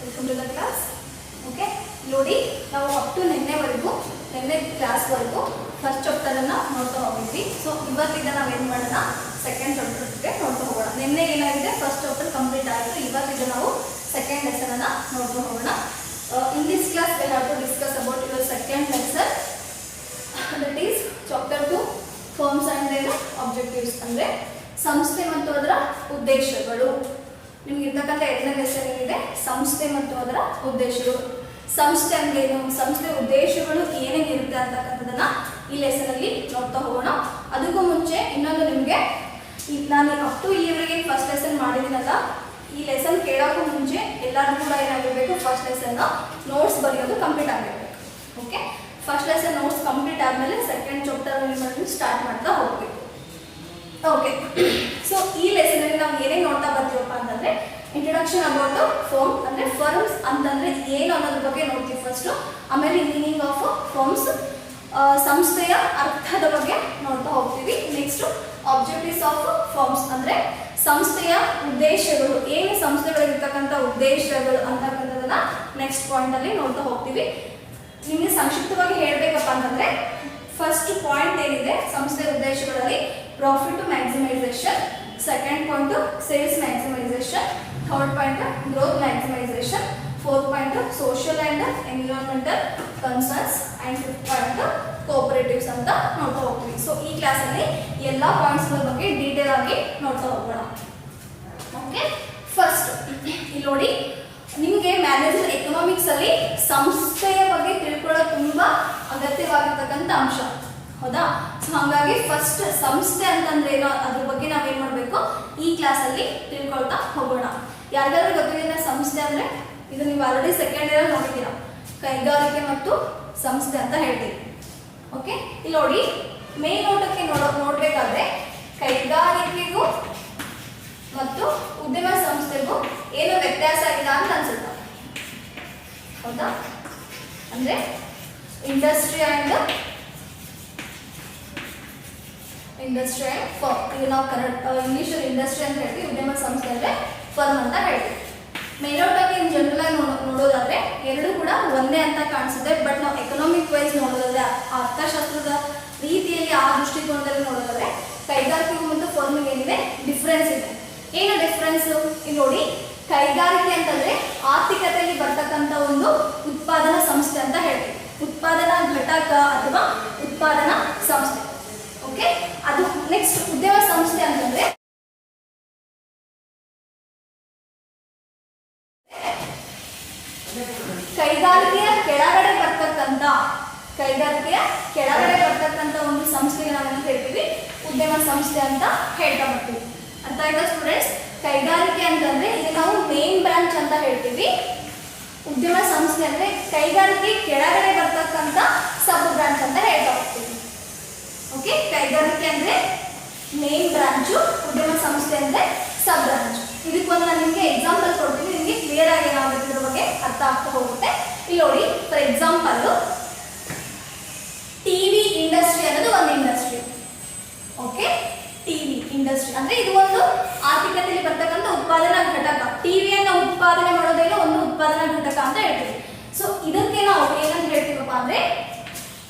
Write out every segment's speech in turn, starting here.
Welcome to the class. Okay, ನೋಡಿ ನಾವು up to ನಿನ್ನೆ ಕ್ಲಾಸ್ವರೆಗೂ ಫಸ್ಟ್ ಚಾಪ್ಟರನ್ನು ನೋಡ್ತಾ ಹೋಗಿದ್ವಿ. ಸೊ ಇವತ್ತಿಂದ ನಾವೇನು ಮಾಡೋಣ, ಸೆಕೆಂಡ್ ಚಾಪ್ಟರ್ಗೆ ನೋಡ್ತಾ ಹೋಗೋಣ. ನಿನ್ನೆ ಏನಾಗಿದೆ, ಫಸ್ಟ್ ಚಾಪ್ಟರ್ ಕಂಪ್ಲೀಟ್ ಆಯಿತು. ಇವತ್ತಿಂದ ನಾವು ಸೆಕೆಂಡ್ ಲೆಸನನ್ನು ನೋಡ್ತಾ ಹೋಗೋಣ. In this class we have to discuss about your second lesson, that is chapter 2 forms and their objectives. ಅಂದರೆ ಸಂಸ್ಥೆ ಮತ್ತು ಅದರ ಉದ್ದೇಶಗಳು. ನಿಮ್ಗೆ ಇರ್ತಕ್ಕಂಥ ಎರಡನೇ ಲೆಸನ್ ಏನಿದೆ, ಸಂಸ್ಥೆ ಮತ್ತು ಅದರ ಉದ್ದೇಶಗಳು. ಸಂಸ್ಥೆ ಅಂದ್ರೇನು, ಸಂಸ್ಥೆ ಉದ್ದೇಶಗಳು ಏನೇನಿರುತ್ತೆ ಅಂತಕ್ಕಂಥದ್ದನ್ನ ಈ ಲೆಸನಲ್ಲಿ ನೋಡ್ತಾ ಹೋಗೋಣ. ಅದಕ್ಕೂ ಮುಂಚೆ ಇನ್ನೊಂದು, ನಿಮಗೆ ನಾನು ಅಪ್ ಟು ಈವರೆಗೆ ಫಸ್ಟ್ ಲೆಸನ್ ಮಾಡಿದ್ದೀನಲ್ಲ, ಈ ಲೆಸನ್ ಕೇಳೋಕ್ಕೂ ಮುಂಚೆ ಎಲ್ಲರೂ ಕೂಡ ಏನಾಗಿರಬೇಕು, ಫಸ್ಟ್ ಲೆಸನ್ ನೋಟ್ಸ್ ಬರೆಯೋದು ಕಂಪ್ಲೀಟ್ ಆಗಿರಬೇಕು. Okay, first lesson notes complete ಆದಮೇಲೆ ಸೆಕೆಂಡ್ ಚಾಪ್ಟರ್ ಸ್ಟಾರ್ಟ್ ಮಾಡ್ತಾ ಹೋಗ್ಬೇಕು. ಓಕೆ, ಸೊ ಈ ಲೆಸನಲ್ಲಿ ನಾವು ಏನೇನು ನೋಡ್ತಾ ಬರ್ತೀವಪ್ಪ ಅಂತಂದರೆ, ಇಂಟ್ರೊಡಕ್ಷನ್ ಅಬೌಟ್ ಫರ್ಮ್, ಅಂದರೆ ಫರ್ಮ್ಸ್ ಅಂತಂದರೆ ಏನು ಅನ್ನೋದ್ರ ಬಗ್ಗೆ ನೋಡ್ತೀವಿ ಫಸ್ಟು. ಆಮೇಲೆ ಮೀನಿಂಗ್ ಆಫ್ ಫರ್ಮ್ಸ್, ಸಂಸ್ಥೆಯ ಅರ್ಥದ ಬಗ್ಗೆ ನೋಡ್ತಾ ಹೋಗ್ತೀವಿ. ನೆಕ್ಸ್ಟು ಆಬ್ಜೆಕ್ಟಿವ್ಸ್ ಆಫ್ ಫರ್ಮ್ಸ್, ಅಂದರೆ ಸಂಸ್ಥೆಯ ಉದ್ದೇಶಗಳು, ಏನು ಸಂಸ್ಥೆಗಳಿರ್ತಕ್ಕಂಥ ಉದ್ದೇಶಗಳು ಅಂತಕ್ಕಂಥದ್ದನ್ನ ನೆಕ್ಸ್ಟ್ ಪಾಯಿಂಟಲ್ಲಿ ನೋಡ್ತಾ ಹೋಗ್ತೀವಿ. ನಿಮಗೆ ಸಂಕ್ಷಿಪ್ತವಾಗಿ ಹೇಳಬೇಕಪ್ಪ ಅಂತಂದರೆ, ಫಸ್ಟ್ ಪಾಯಿಂಟ್ ಏನಿದೆ ಸಂಸ್ಥೆಯ ಉದ್ದೇಶಗಳಲ್ಲಿ, profit maximisation. Second point sales maximisation. Third point growth maximisation. Fourth point social and environmental concerns. And fifth point cooperatives ಅಂತ ನೋಡ್ತಾ ಹೋಗ್ತೀವಿ. ಸೊ ಈ ಕ್ಲಾಸಲ್ಲಿ ಎಲ್ಲ ಪಾಯಿಂಟ್ಸ್ಗಳ ಬಗ್ಗೆ ಡೀಟೇಲ್ ಆಗಿ ನೋಡ್ತಾ ಹೋಗೋಣ. ಓಕೆ, ಫಸ್ಟ್ ಇಲ್ಲಿ ನೋಡಿ, ನಿಮಗೆ ಮ್ಯಾನೇಜರ್ ಎಕನಾಮಿಕ್ಸ್ ಅಲ್ಲಿ ಸಂಸ್ಥೆಯ ಬಗ್ಗೆ ತಿಳ್ಕೊಳ್ಳೋದು ತುಂಬಾ ಅಗತ್ಯವಾಗಿರ್ತಕ್ಕಂಥ ಅಂಶ, ಹೌದಾ? ಸೊ ಹಾಗಾಗಿ ಫಸ್ಟ್ ಸಂಸ್ಥೆ ಅಂತಂದ್ರೆ ಏನೋ ಅದ್ರ ಬಗ್ಗೆ ನಾವೇನ್ ಮಾಡಬೇಕು, ಈ ಕ್ಲಾಸಲ್ಲಿ ತಿಳ್ಕೊಳ್ತಾ ಹೋಗೋಣ. ಯಾರಿಗಾದ್ರೂ ಗೊತ್ತಿದೆ ಸಂಸ್ಥೆ ಅಂದ್ರೆ, ಇದು ನೀವು ಆಲ್ರೆಡಿ ಸೆಕೆಂಡ್ ಇಯರ್ ನೋಡಿದ್ದೀರಾ, ಕೈಗಾರಿಕೆ ಮತ್ತು ಸಂಸ್ಥೆ ಅಂತ ಹೇಳ್ತೀವಿ. ಓಕೆ, ಇಲ್ಲಿ ನೋಡಿ, ಮೇಲ್ನೋಟಕ್ಕೆ ನೋಡ್ಬೇಕಾದ್ರೆ ಕೈಗಾರಿಕೆಗೂ ಮತ್ತು ಉದ್ಯಮ ಸಂಸ್ಥೆಗೂ ಏನೋ ವ್ಯತ್ಯಾಸ ಇಲ್ಲ ಅಂತ ಅನ್ಸುತ್ತೆ, ಹೌದಾ? ಅಂದ್ರೆ ಇಂಡಸ್ಟ್ರಿ ಅಂಡ್ ಫರ್ಮ್. ಈಗ ನಾವು ಇಂಗ್ಲಿಷಲ್ಲಿ ಇಂಡಸ್ಟ್ರಿ ಅಂತ ಹೇಳ್ತೀವಿ, ಉದ್ಯಮ ಸಂಸ್ಥೆ ಅಂದ್ರೆ ಫರ್ಮ್ ಅಂತ ಹೇಳ್ತೀವಿ. ಮೇಲ್ನೋಟಕ್ಕೆ ಇನ್ ಜನರಲ್ ಆಗಿ ನೋಡೋದಾದ್ರೆ ಎರಡು ಕೂಡ ಒಂದೇ ಅಂತ ಕಾಣಿಸುತ್ತೆ. ಬಟ್ ನಾವು ಎಕನಾಮಿಕ್ ವೈಸ್ ನೋಡೋದಾದ್ರೆ, ಅರ್ಥಶಾಸ್ತ್ರದ ರೀತಿಯಲ್ಲಿ ಆ ದೃಷ್ಟಿಕೋನದಲ್ಲಿ ನೋಡೋದಾದ್ರೆ, ಕೈಗಾರಿಕೆಗೂ ಮತ್ತು ಫರ್ಮಿಗೆ ಏನಿದೆ ಡಿಫ್ರೆನ್ಸ್ ಇದೆ. ಏನು ಡಿಫ್ರೆನ್ಸ್? ಇಲ್ಲಿ ನೋಡಿ, ಕೈಗಾರಿಕೆ ಅಂತಂದ್ರೆ ಆರ್ಥಿಕತೆಯಲ್ಲಿ ಬರ್ತಕ್ಕಂಥ ಒಂದು ಉತ್ಪಾದನಾ ಸಂಸ್ಥೆ ಅಂತ ಹೇಳ್ತೀವಿ, ಉತ್ಪಾದನಾ ಘಟಕ ಅಥವಾ ಉತ್ಪಾದನಾ ಸಂಸ್ಥೆ. ಓಕೆ, ಅದು ನೆಕ್ಸ್ಟ್ ಉದ್ಯಮ ಸಂಸ್ಥೆ ಅಂತಂದ್ರೆ ಕೈಗಾರಿಕೆಯ ಕೆಳಗಡೆ ಬರ್ತಕ್ಕಂಥ ಒಂದು ಸಂಸ್ಥೆಗೆ ನಾವೇನು ಹೇಳ್ತೀವಿ, ಉದ್ಯಮ ಸಂಸ್ಥೆ ಅಂತ ಹೇಳ್ತಾ ಬರ್ತೀವಿ. ಅರ್ಥ ಆಯ್ತಾ ಸ್ಟೂಡೆಂಟ್ಸ್? ಕೈಗಾರಿಕೆ ಅಂತಂದ್ರೆ ಈಗ ನಾವು ಮೇನ್ ಬ್ರಾಂಚ್ ಅಂತ ಹೇಳ್ತೀವಿ. ಉದ್ಯಮ ಸಂಸ್ಥೆ ಅಂದ್ರೆ ಕೈಗಾರಿಕೆ ಕೆಳಗಡೆ ಬರ್ತಕ್ಕಂಥ ಸಬ್ ಬ್ರಾಂಚ್ ಅಂತ ಹೇಳ್ತಾ ಹೋಗ್ತೀವಿ. ಓಕೆ, ಕೈಗಾರಿಕೆ ಅಂದ್ರೆ ಮೇನ್ ಬ್ರಾಂಚು, ಉದ್ಯಮ ಸಂಸ್ಥೆ ಅಂದ್ರೆ ಸಬ್ ಬ್ರಾಂಚ್. ಇದಕ್ಕೊಂದು ನಾನು ನಿಮಗೆ ಎಕ್ಸಾಂಪಲ್ ಕೊಡ್ತೀನಿ, ನಿಮಗೆ ಕ್ಲಿಯರ್ ಆಗಿ ಏನಾಗುತ್ತೆ ಇದ್ರ ಬಗ್ಗೆ ಅರ್ಥ ಆಗ್ತಾ ಹೋಗುತ್ತೆ. ಇಲ್ಲಿ ನೋಡಿ, ಫಾರ್ ಎಕ್ಸಾಂಪಲ್, ಟಿವಿ ಇಂಡಸ್ಟ್ರಿ ಅನ್ನೋದು ಒಂದು ಇಂಡಸ್ಟ್ರಿ. ಓಕೆ, ಟಿವಿ ಇಂಡಸ್ಟ್ರಿ ಅಂದ್ರೆ ಇದು ಒಂದು ಆರ್ಥಿಕತೆಯಲ್ಲಿ ಬರ್ತಕ್ಕಂಥ ಉತ್ಪಾದನಾ ಘಟಕ. ಟಿವಿಯನ್ನು ಉತ್ಪಾದನೆ ಮಾಡೋದೇನೋ ಒಂದು ಉತ್ಪಾದನಾ ಘಟಕ ಅಂತ ಹೇಳ್ತೀವಿ. ಸೊ ಇದಕ್ಕೆ ನಾವು ಏನಂತ ಹೇಳ್ತೀವಪ್ಪ ಅಂದ್ರೆ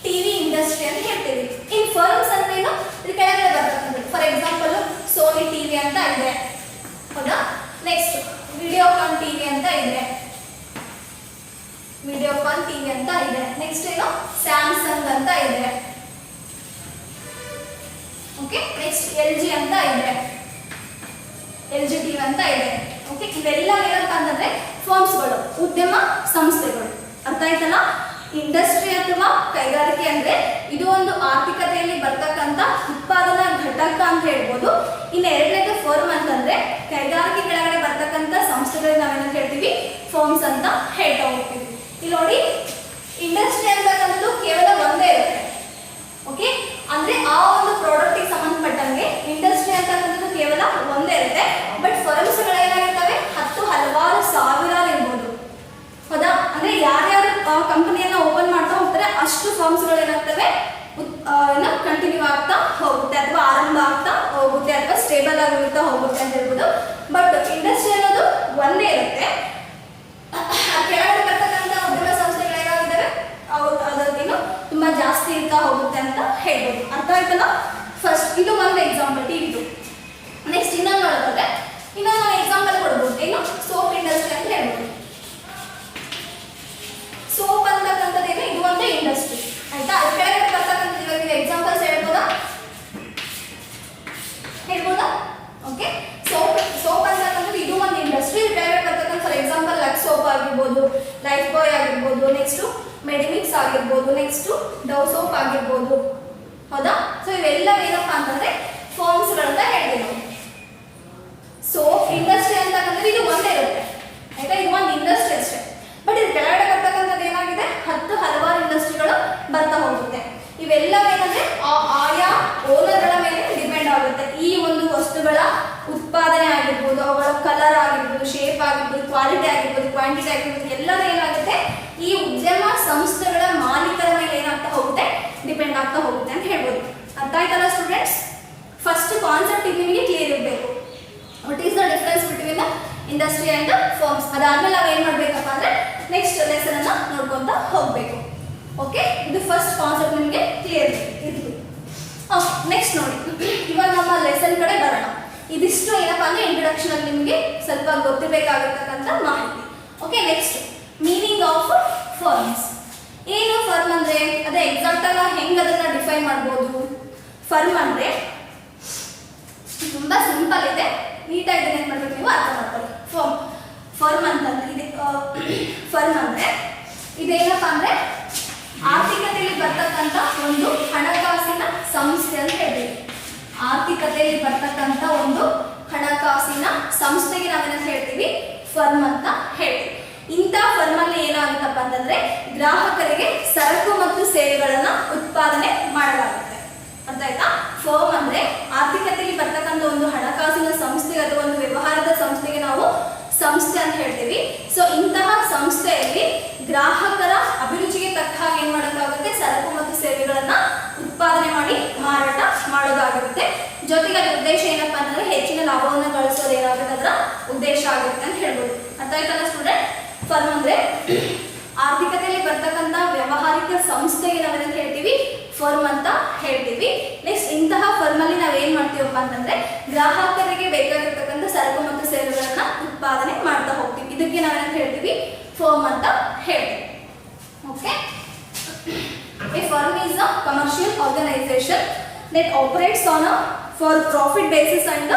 ಟಿವಿ ಇಂಡಸ್ಟ್ರಿ ಅಂತ ಹೇಳ್ತೀವಿ. ಇನ್ ಫರ್ಮ್ಸ್ ಅಂದ್ರೆ ಏನು, ಇದು ಕೆಳಗಡೆ ಬರ್ತಕ್ಕಂಥದ್ದು. ಫಾರ್ ಎಕ್ಸಾಂಪಲ್, ಸೋನಿ ಟಿವಿ ಅಂತ ಇದೆ, ಹೌದಾ? ನೆಕ್ಸ್ಟ್ ವಿಡಿಯೋಕಾನ್ ಟಿವಿ ಅಂತ ಇದೆ, ವಿಡಿಯೋಕಾನ್ ಟಿವಿ ಅಂತ ಇದೆ. ನೆಕ್ಸ್ಟ್ ಏನು, ಸ್ಯಾಮ್ಸಂಗ್ ಅಂತ ಇದೆ. ಓಕೆ, ನೆಕ್ಸ್ಟ್ ಎಲ್ ಜಿ ಅಂತ ಇದೆ, ಎಲ್ ಜಿ ಟಿವಿ ಅಂತ ಇದೆ. ಓಕೆ, ಇವೆಲ್ಲ ಏನಂತ ಅಂತಂದ್ರೆ ಫರ್ಮ್ಸ್ಗಳು, ಉದ್ಯಮ ಸಂಸ್ಥೆಗಳು. ಅರ್ಥ ಆಯ್ತಲ್ಲ? ಇಂಡಸ್ಟ್ರಿ ಅಥವಾ ಕೈಗಾರಿಕೆ ಅಂದ್ರೆ ಇದು ಒಂದು ಆರ್ಥಿಕತೆಯಲ್ಲಿ ಬರ್ತಕ್ಕಂಥ ಉತ್ಪಾದನಾ ಘಟಕ ಅಂತ ಹೇಳ್ಬೋದು. ಇನ್ನು ಎರಡನೇದು ಫರ್ಮ್ ಅಂತಂದ್ರೆ ಕೈಗಾರಿಕೆ ಕೆಳಗಡೆ ಬರ್ತಕ್ಕಂಥ ಸಂಸ್ಥೆಗಳಿಗೆ ನಾವೇನಂತ ಹೇಳ್ತೀವಿ, ಫರ್ಮ್ಸ್ ಅಂತ ಹೇಳ್ತಾ ಹೋಗ್ತೀವಿ. ಇಲ್ಲಿ ನೋಡಿ, ಇಂಡಸ್ಟ್ರಿ ಅಂತಕ್ಕಂಥದ್ದು ಕೇವಲ ಒಂದೇ ಇರುತ್ತೆ. ಓಕೆ, ಅಂದ್ರೆ ಆ ಒಂದು ಪ್ರಾಡಕ್ಟಿಗೆ ಸಂಬಂಧಪಟ್ಟಂಗೆ ಇಂಡಸ್ಟ್ರಿ ಅಂತಕ್ಕಂಥದ್ದು ಕೇವಲ ಒಂದೇ ಇರುತ್ತೆ. ಬಟ್ ಫರ್ಮ್ಸ್ಗಳೇನಾಗಿರ್ತವೆ, ಹಲವಾರು ಸಾವಿರಾರು ಇರ್ಬೋದು, ಹೌದಾ? ಅಂದ್ರೆ ಯಾರ್ಯಾರು ಕಂಪನಿಯನ್ನ ಓಪನ್ ಮಾಡ್ತಾ ಹೋಗ್ತಾರೆ ಅಷ್ಟು ಫರ್ಮ್ಸ್ಗಳೇನಾಗ್ತವೆ, ಕಂಟಿನ್ಯೂ ಆಗ್ತಾ ಹೋಗುತ್ತೆ, ಅಥವಾ ಆರಂಭ ಆಗ್ತಾ ಹೋಗುತ್ತೆ, ಅಥವಾ ಸ್ಟೇಬಲ್ ಆಗಿರ್ತಾ ಹೋಗುತ್ತೆ ಅಂತ ಹೇಳ್ಬೋದು. ಬಟ್ ಇಂಡಸ್ಟ್ರಿ ಅನ್ನೋದು ಒಂದೇ ಇರುತ್ತೆ. ಫಸ್ಟ್ ಇದು ಒಂದು ಎಕ್ಸಾಂಪಲ್ ಟಿವಿದು. ನೆಕ್ಸ್ಟ್ ಇನ್ನೊಂದು ನೋಡೋದಾದ್ರೆ ಇನ್ನೊಂದು ಎಕ್ಸಾಂಪಲ್ ಕೊಡ್ಬೋದು. ಏನು ಸೋಪ್ ಇಂಡಸ್ಟ್ರಿ ಅಂತ ಹೇಳ್ಬೋದು. ಸೋಪ್ ಅಂತಕ್ಕಂಥದ್ದೇನು ಇದು ಒಂದು ಇಂಡಸ್ಟ್ರಿ ಆಯ್ತಾ. ಅದು ಕೆಳಗಡೆ ಬರ್ತಕ್ಕಂಥ ಇವಾಗ ಎಕ್ಸಾಂಪಲ್ಸ್ ಹೇಳ್ಬೋದಾ ಓಕೆ. ಸೋಪ್ ಅಂತಕ್ಕಂಥದ್ದು ಇದು ಒಂದು ಇಂಡಸ್ಟ್ರಿ. ಕೆಳಗಡೆ ಬರ್ತಕ್ಕಂಥ ಫಾರ್ ಎಕ್ಸಾಂಪಲ್ ಲಕ್ಸ್ ಸೋಪ್ ಆಗಿರ್ಬೋದು, ಲೈಫ್ ಬಾಯ್ ಆಗಿರ್ಬೋದು, ನೆಕ್ಸ್ಟ್ ಮೆಡಿಮಿಕ್ಸ್ ಆಗಿರ್ಬೋದು, ನೆಕ್ಸ್ಟ್ ಡವ್ ಸೋಪ್ ಆಗಿರ್ಬೋದು. ಹೌದಾ. ಸೊ ಇವೆಲ್ಲ ಏನಪ್ಪ ಅಂತಂದ್ರೆ ಫರ್ಮ್ಸ್ಗಳಂತ ಹೇಳಿದೆ ನಾವು. ಸೋಪ್ ಇಂಡಸ್ಟ್ರಿ ಅಂತಕ್ಕಂಥದ್ದು ಇದು ಒಂದೇ ಇರುತ್ತೆ ಆಯ್ತಾ. ಇದು ಒಂದು ಇಂಡಸ್ಟ್ರಿ ಅಷ್ಟೇ. ಬಟ್ ಇದು ಕೆಳಗಡೆ ಬರ್ತಕ್ಕಂಥದ್ದು ಏನಾಗಿದೆ ಹಲವಾರು ಇಂಡಸ್ಟ್ರಿಗಳು ಬರ್ತಾ ಹೋಗುತ್ತೆ. ಇವೆಲ್ಲ ಏನಂದ್ರೆ ಆಯಾ ಓನರ್ಗಳ ಮೇಲೆ ಡಿಪೆಂಡ್ ಆಗುತ್ತೆ. ಈ ಒಂದು ವಸ್ತುಗಳ ಉತ್ಪಾದನೆ ಆಗಿರ್ಬೋದು, ಅವುಗಳ ಕಲರ್ ಆಗಿರ್ಬೋದು, ಶೇಪ್ ಆಗಿರ್ಬೋದು, ಕ್ವಾಲಿಟಿ ಆಗಿರ್ಬೋದು, ಕ್ವಾಂಟಿಟಿ ಆಗಿರ್ಬೋದು, ಎಲ್ಲದೂ ಏನಾಗುತ್ತೆ ಈ ಉದ್ಯಮ ಸಂಸ್ಥೆಗಳ ಮಾಲೀಕರ ಮೇಲೆ ಏನಾಗ್ತಾ ಹೋಗುತ್ತೆ ಡಿಪೆಂಡ್ ಆಗ್ತಾ ಹೋಗುತ್ತೆ ಅಂತ ಹೇಳ್ಬೋದು. ಅರ್ಥ ಆಯ್ತಲ್ಲ ಸ್ಟೂಡೆಂಟ್ಸ್. ಫಸ್ಟ್ ಕಾನ್ಸೆಪ್ಟ್ ಇದು ನಿಮಗೆ ಕ್ಲಿಯರ್ ಇರಬೇಕು. What is the difference between the industry and firms. ಅದಾದ್ಮೇಲೆ ನಾವು ಏನು ಮಾಡಬೇಕಪ್ಪ ಅಂದ್ರೆ ನೆಕ್ಸ್ಟ್ ಲೆಸನ್ ಅನ್ನ ನೋಡ್ಕೊಂತ ಹೋಗಬೇಕು. ಓಕೆ. ಇದು ಫಸ್ಟ್ ಕಾನ್ಸೆಪ್ಟ್ ನಿಮಗೆ ಕ್ಲಿಯರ್ ಇರಬೇಕು. ನೆಕ್ಸ್ಟ್ ನೋಡಿ, ಇವಾಗ ನಮ್ಮ ಲೆಸನ್ ಕಡೆ ಬರೋಣ. ಇದಿಷ್ಟು ಏನಪ್ಪಾ ಅಂದ್ರೆ ಇಂಟ್ರೊಡಕ್ಷನ್ ಅಲ್ಲಿ ನಿಮಗೆ ಸ್ವಲ್ಪ ಗೊತ್ತಿರಬೇಕಾಗಿರ್ತಕ್ಕಂಥ ಮಾಹಿತಿ. Okay. Next meaning of firms. ಏನು ಫರ್ಮ್ ಅಂದ್ರೆ ಅದೇ ಎಕ್ಸಾಕ್ಟ್ ಆಗಿ ಹೆಂಗ್ ಅದನ್ನ ಡಿಫೈನ್ ಮಾಡ್ಬೋದು. ಫರ್ಮ್ ಅಂದ್ರೆ ತುಂಬಾ ಸಿಂಪಲ್ ಇದೆ, ನೀಟಾಗಿ ಏನ್ ಮಾಡ್ಬೇಕು ನೀವು ಅರ್ಥ ಮಾಡ್ಕೊಳ್ಳಿ. ಫರ್ಮ್ ಅಂತಂದ್ರೆ ಫರ್ಮ್ ಅಂದ್ರೆ ಇದೇನಪ್ಪ ಅಂದ್ರೆ ಆರ್ಥಿಕತೆಯಲ್ಲಿ ಬರ್ತಕ್ಕಂಥ ಒಂದು ಹಣಕಾಸಿನ ಸಂಸ್ಥೆ ಅಂತ ಹೇಳ್ತೀವಿ. ಆರ್ಥಿಕತೆಯಲ್ಲಿ ಬರ್ತಕ್ಕಂಥ ಒಂದು ಹಣಕಾಸಿನ ಸಂಸ್ಥೆಗೆ ನಾವೇನಂತ ಹೇಳ್ತೀವಿ ಫರ್ಮ್ ಅಂತ ಹೇಳ್ತೀವಿ. ಇಂಥ ಫರ್ಮ್ ಅಲ್ಲಿ ಏನಾಗುತ್ತಪ್ಪ ಅಂತಂದ್ರೆ ಗ್ರಾಹಕರಿಗೆ ಸರಕು ಮತ್ತು ಸೇವೆಗಳನ್ನ ಉತ್ಪಾದನೆ ಮಾಡಲಾಗುತ್ತೆ. ಅರ್ಥ ಆಯ್ತಾ. ಫರ್ಮ್ ಅಂದ್ರೆ ಆರ್ಥಿಕತೆಯಲ್ಲಿ ಬರ್ತಕ್ಕಂಥ ಒಂದು ಹಣಕಾಸಿನ ಸಂಸ್ಥೆ ಅಥವಾ ಒಂದು ವ್ಯವಹಾರದ ಸಂಸ್ಥೆಗೆ ನಾವು ಸಂಸ್ಥೆ ಅಂತ ಹೇಳ್ತೀವಿ. ಸೊ ಇಂತಹ ಸಂಸ್ಥೆಯಲ್ಲಿ ಗ್ರಾಹಕರ ಅಭಿರುಚಿಗೆ ತಕ್ಕ ಹಾಗೆ ಏನ್ ಮಾಡೋಕ್ಕಾಗುತ್ತೆ ಸರಕು ಮತ್ತು ಸೇವೆಗಳನ್ನ ಉತ್ಪಾದನೆ ಮಾಡಿ ಮಾರಾಟ ಮಾಡೋದಾಗಿರುತ್ತೆ. ಜೊತೆಗೆ ಅದರ ಉದ್ದೇಶ ಏನಪ್ಪಾ ಅಂತಂದ್ರೆ ಹೆಚ್ಚಿನ ಲಾಭವನ್ನು ಗಳಿಸೋದು ಏನಾಗುತ್ತೆ ಅದರ ಉದ್ದೇಶ ಆಗುತ್ತೆ ಅಂತ ಹೇಳ್ಬೋದು. ಅರ್ಥ ಆಯ್ತಲ್ಲ ಸ್ಟೂಡೆಂಟ್. ಫರ್ಮ್ ಅಂದ್ರೆ ಆರ್ಥಿಕತೆಯಲ್ಲಿ ಬರ್ತಕ್ಕಂಥ ವ್ಯಾವಹಾರಿಕ ಸಂಸ್ಥೆಗೆ ನಾವೇನಂತ ಹೇಳ್ತೀವಿ ಫರ್ಮ್ ಅಂತ ಹೇಳ್ತೀವಿ. ನೆಕ್ಸ್ಟ್ ಇಂತಹ ಫರ್ಮ್ ಅಲ್ಲಿ ನಾವ್ ಏನ್ ಮಾಡ್ತೀವಪ್ಪ ಅಂತಂದ್ರೆ ಗ್ರಾಹಕರಿಗೆ ಬೇಕಾಗಿರ್ತಕ್ಕಂಥ ಸರಕು ಮತ್ತು ಸೇವೆಗಳನ್ನ ಉತ್ಪಾದನೆ ಮಾಡ್ತಾ ಹೋಗ್ತೀವಿ. ಇದಕ್ಕೆ ನಾವೇನಂತ ಹೇಳ್ತೀವಿ ಫರ್ಮ್ ಅಂತ ಹೇಳ್ತೀವಿ. Okay. A firm is a commercial organization that operates on a for profit basis and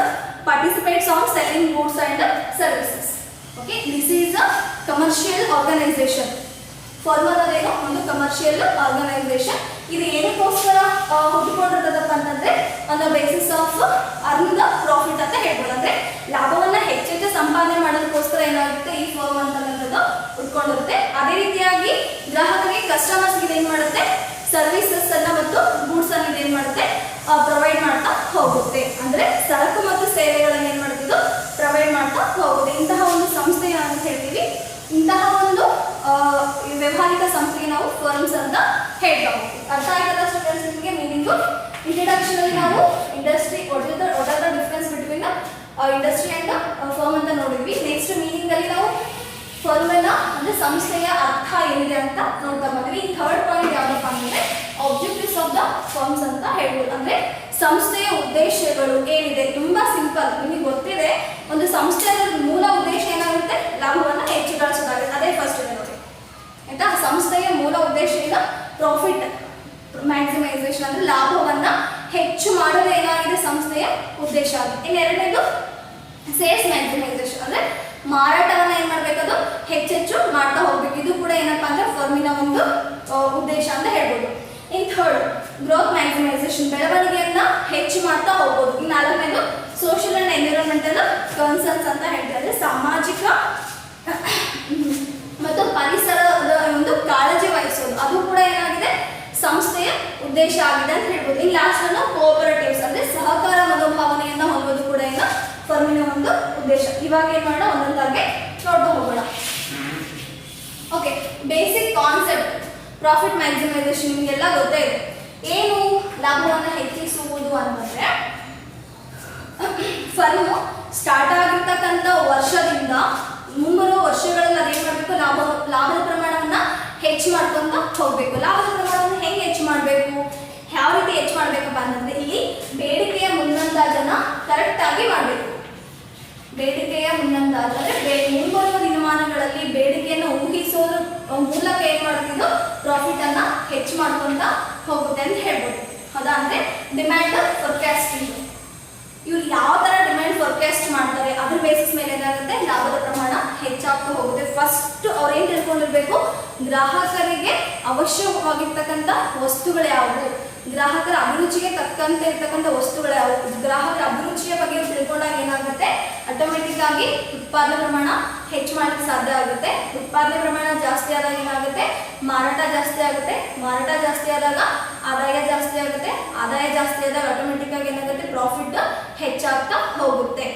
participates on selling goods and services. Okay, this is a commercial organization. Firm ಅನ್ನೋದೇನು ಒಂದು ಕಮರ್ಷಿಯಲ್ ಆರ್ಗನೈಸೇಷನ್. ಇದು ಏನಕ್ಕೋಸ್ಕರ ಹುಟ್ಟುಕೊಂಡಿರ್ತದಪ್ಪ ಅಂತಂದ್ರೆ on the basis of earn the profit ಅಂತ ಹೇಳ್ಬೋದು. ಅಂದ್ರೆ ಲಾಭವನ್ನ ಹೆಚ್ಚೆಚ್ಚು ಸಂಪಾದನೆ ಮಾಡೋದಕ್ಕೋಸ್ಕರ ಏನಾಗುತ್ತೆ ಈ ಫರ್ಮ್ ಅಂತಕ್ಕಂಥದ್ದು ಹುಟ್ಕೊಂಡಿರುತ್ತೆ. ಅದೇ ರೀತಿಯಾಗಿ ಗ್ರಾಹಕರಿಗೆ ಕಸ್ಟಮರ್ಸ್ಗೆ ಏನ್ ಮಾಡುತ್ತೆ ಸರ್ವಿಸಸ್ ಅನ್ನ ಮತ್ತು ಗೂಡ್ಸ್ ಅನ್ನ ಏನ್ ಮಾಡುತ್ತೆ ಪ್ರೊವೈಡ್ ಮಾಡ್ತಾ ಹೋಗುತ್ತೆ. ಅಂದ್ರೆ ಸರಕು ಮತ್ತು ಸೇವೆಗಳನ್ನ ಏನ್ ಮಾಡ್ತಿದ್ದು ಪ್ರೊವೈಡ್ ಮಾಡ್ತಾ ಹೋಗುತ್ತೆ. ಇಂತಹ ಒಂದು ಸಂಸ್ಥೆ ಅಂತ ಹೇಳ್ತೀವಿ. ಇಂತಹ ಒಂದು ವ್ಯವಹಾರಿಕ ಸಂಸ್ಥೆಗೆ ನಾವು ಫರ್ಮ್ಸ್ ಅಂತ ಹೇಳ್ತಾ ಹೋಗ್ತೀವಿ. ಅರ್ಥ ಆಯ್ತಲ್ಲ ಸ್ಟೂಡೆಂಟ್ಸ್ ನಿಮಗೆ ಮೀನಿಂಗು. ಇಂಟ್ರಡಕ್ಷನ್ ಅಲ್ಲಿ ನಾವು industry what are the difference between industry and firm ಅಂತ ನೋಡಿದ್ವಿ. ನೆಕ್ಸ್ಟ್ ಮೀನಿಂಗ್ ಅಲ್ಲಿ ನಾವು ಫರ್ಮ್ ಅನ್ನ ಅಂದ್ರೆ ಸಂಸ್ಥೆಯ ಅರ್ಥ ಏನಿದೆ ಅಂತ ನೋಡ್ತಾ ಬಂದ್ವಿ. ಈ ಥರ್ಡ್ ಪಾಯಿಂಟ್ ಯಾವ್ದಪ್ಪ ಅಂದ್ರೆ ಆಬ್ಜೆಕ್ಟಿವ್ಸ್ ಆಫ್ ದ ಫರ್ಮ್ಸ್ ಅಂತ ಹೇಳ್ಬೋದು. ಅಂದ್ರೆ ಸಂಸ್ಥೆಯ ಉದ್ದೇಶಗಳು ಏನಿದೆ. ತುಂಬಾ ಸಿಂಪಲ್, ನಿಮಗೆ ಗೊತ್ತಿದೆ ಒಂದು ಸಂಸ್ಥೆಯ ಮೂಲ ಉದ್ದೇಶ ಏನಾಗುತ್ತೆ ಲಾಭವನ್ನ ಹೆಚ್ಚು ಗಳಿಸೋದಾಗುತ್ತೆ. ಅದೇ ಫಸ್ಟ್ ಇದೆ ನೋಡಿ ಆಯ್ತಾ. ಸಂಸ್ಥೆಯ ಮೂಲ ಉದ್ದೇಶ ಏನು ಪ್ರಾಫಿಟ್ ಮ್ಯಾಕ್ಸಿಮೈಸೇಷನ್ ಅಂದ್ರೆ ಲಾಭವನ್ನ ಹೆಚ್ಚು ಮಾಡೋದು ಏನಾಗಿದೆ ಸಂಸ್ಥೆಯ ಉದ್ದೇಶ ಆಗಿದೆ. ಇನ್ನು ಎರಡನೇದು ಸೇಲ್ಸ್ ಮ್ಯಾಕ್ಸಿಮೈಸೇಷನ್ ಅಂದ್ರೆ ಮಾರಾಟವನ್ನ ಏನ್ ಮಾಡ್ಬೇಕದು ಹೆಚ್ಚೆಚ್ಚು ಮಾಡ್ತಾ ಹೋಗ್ಬೇಕು. ಇದು ಕೂಡ ಏನಪ್ಪಾ ಅಂದ್ರೆ ಫರ್ಮಿನ ಒಂದು ಉದ್ದೇಶ ಅಂತ ಹೇಳ್ಬೋದು. ಇನ್ ಥರ್ಡ್ ಗ್ರೋತ್ ಮ್ಯಾಕ್ಸಿಮೈಸೇಷನ್ ಬೆಳವಣಿಗೆಯನ್ನ ಹೆಚ್ಚು ಮಾಡ್ತಾ ಹೋಗ್ಬೋದು. ಇನ್ನು ನಾಲ್ಕನೇದು ಸೋಷಿಯಲ್ ಅಂಡ್ ಎನ್ವಿರಾನ್ಮೆಂಟಲ್ ಕನ್ಸರ್ನ್ಸ್ ಅಂತ ಹೇಳ್ತಾರೆ. ಅಂದ್ರೆ ಸಾಮಾಜಿಕ ಮತ್ತು ಪರಿಸರದ ಒಂದು ಕಾಳಜಿ ವಹಿಸೋದು ಅದು ಕೂಡ ಏನಾಗಿದೆ ಸಂಸ್ಥೆಯ ಉದ್ದೇಶ ಆಗಿದೆ ಅಂತ ಹೇಳ್ಬೋದು. ಇನ್ನು ಲಾಸ್ಟ್ ಅನ್ನು ಕೋಆಪರೇಟಿವ್ಸ್ ಅಂದ್ರೆ ಸಹಕಾರ ಮನೋಭಾವನೆಯನ್ನ ಹೊಂದೋದು ಕೂಡ ಏನು ಫರ್ಮಿನ ಒಂದು ಉದ್ದೇಶ. ಇವಾಗ ಏನ್ ಮಾಡೋಣ ಒಂದೊಂದಾಗೆ ನೋಡ್ತಾ ಹೋಗೋಣ. Okay, basic concept profit maximisation ನಿಮಗೆಲ್ಲ ಗೊತ್ತೇ ಇದೆ. ಏನು ಲಾಭವನ್ನು ಹೆಚ್ಚಿಸುವುದು ಅಂತಂದ್ರೆ ಫರ್ಮ್ ಸ್ಟಾರ್ಟ್ ಆಗಿರ್ತಕ್ಕಂಥ ವರ್ಷದಿಂದ ಮುಂಬರುವ ವರ್ಷಗಳಲ್ಲಿ ಅದೇನ್ ಮಾಡಬೇಕು ಲಾಭದ ಪ್ರಮಾಣವನ್ನ ಹೆಚ್ಚು ಮಾಡ್ಕೊಂತ ಹೋಗ್ಬೇಕು. ಲಾಭದ ಪ್ರಮಾಣವನ್ನು ಹೆಂಗೆ ಹೆಚ್ಚು ಮಾಡಬೇಕು, ಯಾವ ರೀತಿ ಹೆಚ್ಚು ಮಾಡಬೇಕಪ್ಪ ಅಂತಂದ್ರೆ ಇಲ್ಲಿ ಬೇಡಿಕೆಯ ಮುನ್ನಂದಾಜನ್ನ ಕರೆಕ್ಟ್ ಆಗಿ ಮಾಡಬೇಕು. ಬೇಡಿಕೆಯ ಮುನ್ನಂದಾಜು ಅಂದ್ರೆ ಮುಂಬರುವ ದಿನಮಾನಗಳಲ್ಲಿ ಬೇಡಿಕೆಯನ್ನು ಊಹಿಸೋದ್ರ ಮೂಲಕ ಏನ್ ಮಾಡ್ತಿದ್ದು ಪ್ರಾಫಿಟ್ ಅನ್ನ ಹೆಚ್ಚು ಮಾಡ್ಕೊಂತ ಹೋಗುತ್ತೆ ಅಂತ ಹೇಳ್ಬೋದು. ಹೌದಾ? ಅಂದ್ರೆ ಡಿಮ್ಯಾಂಡ್ ಫೋರ್ಕಾಸ್ಟಿಂಗ್. ಇವ್ರು ಯಾವ ತರ ಡಿಮ್ಯಾಂಡ್ ಫೋರ್ಕಾಸ್ಟ್ ಮಾಡ್ತಾರೆ ಅದ್ರ ಬೇಸಿಸ್ ಮೇಲೆ ಏನಾಗುತ್ತೆ ಲಾಭದ ಪ್ರಮಾಣ ಹೆಚ್ಚಾಗ್ತಾ ಹೋಗುತ್ತೆ. ಫಸ್ಟ್ ಅವ್ರು ಏನ್ ತಿಳ್ಕೊಂಡಿರ್ಬೇಕು, ಗ್ರಾಹಕರಿಗೆ ಅವಶ್ಯವಾಗಿರ್ತಕ್ಕಂಥ ವಸ್ತುಗಳು ಯಾವುವು, ಗ್ರಾಹಕರ ಅಭಿರುಚಿಗೆ ತಕ್ಕಂತೆ ಇರ್ತಕ್ಕಂಥ ವಸ್ತುಗಳು ಯಾವುವು, ಗ್ರಾಹಕರ ಅಭಿರುಚಿಯ ಬಗ್ಗೆ ತಿಳ್ಕೊಂಡಾಗ ಏನಾಗುತ್ತೆ ಆಟೋಮೆಟಿಕ್ ಆಗಿ ಉತ್ಪಾದನೆ ಪ್ರಮಾಣ ಹೆಚ್ಚು ಮಾಡಲಿಕ್ಕೆ ಸಾಧ್ಯ ಆಗುತ್ತೆ. ಉತ್ಪಾದನೆ ಪ್ರಮಾಣ ಜಾಸ್ತಿ ಆದಾಗ ಏನಾಗುತ್ತೆ ಮಾರಾಟ ಜಾಸ್ತಿ ಆಗುತ್ತೆ. ಮಾರಾಟ ಜಾಸ್ತಿ ಆದಾಗ ಆದಾಯ ಜಾಸ್ತಿ ಆಗುತ್ತೆ. ಆದಾಯ ಜಾಸ್ತಿ ಆದಾಗ ಆಟೋಮೆಟಿಕ್ ಆಗಿ ಏನಾಗುತ್ತೆ ಪ್ರಾಫಿಟ್ ಹೆಚ್ಚಾಗ್ತಾ ಹೋಗುತ್ತೆ.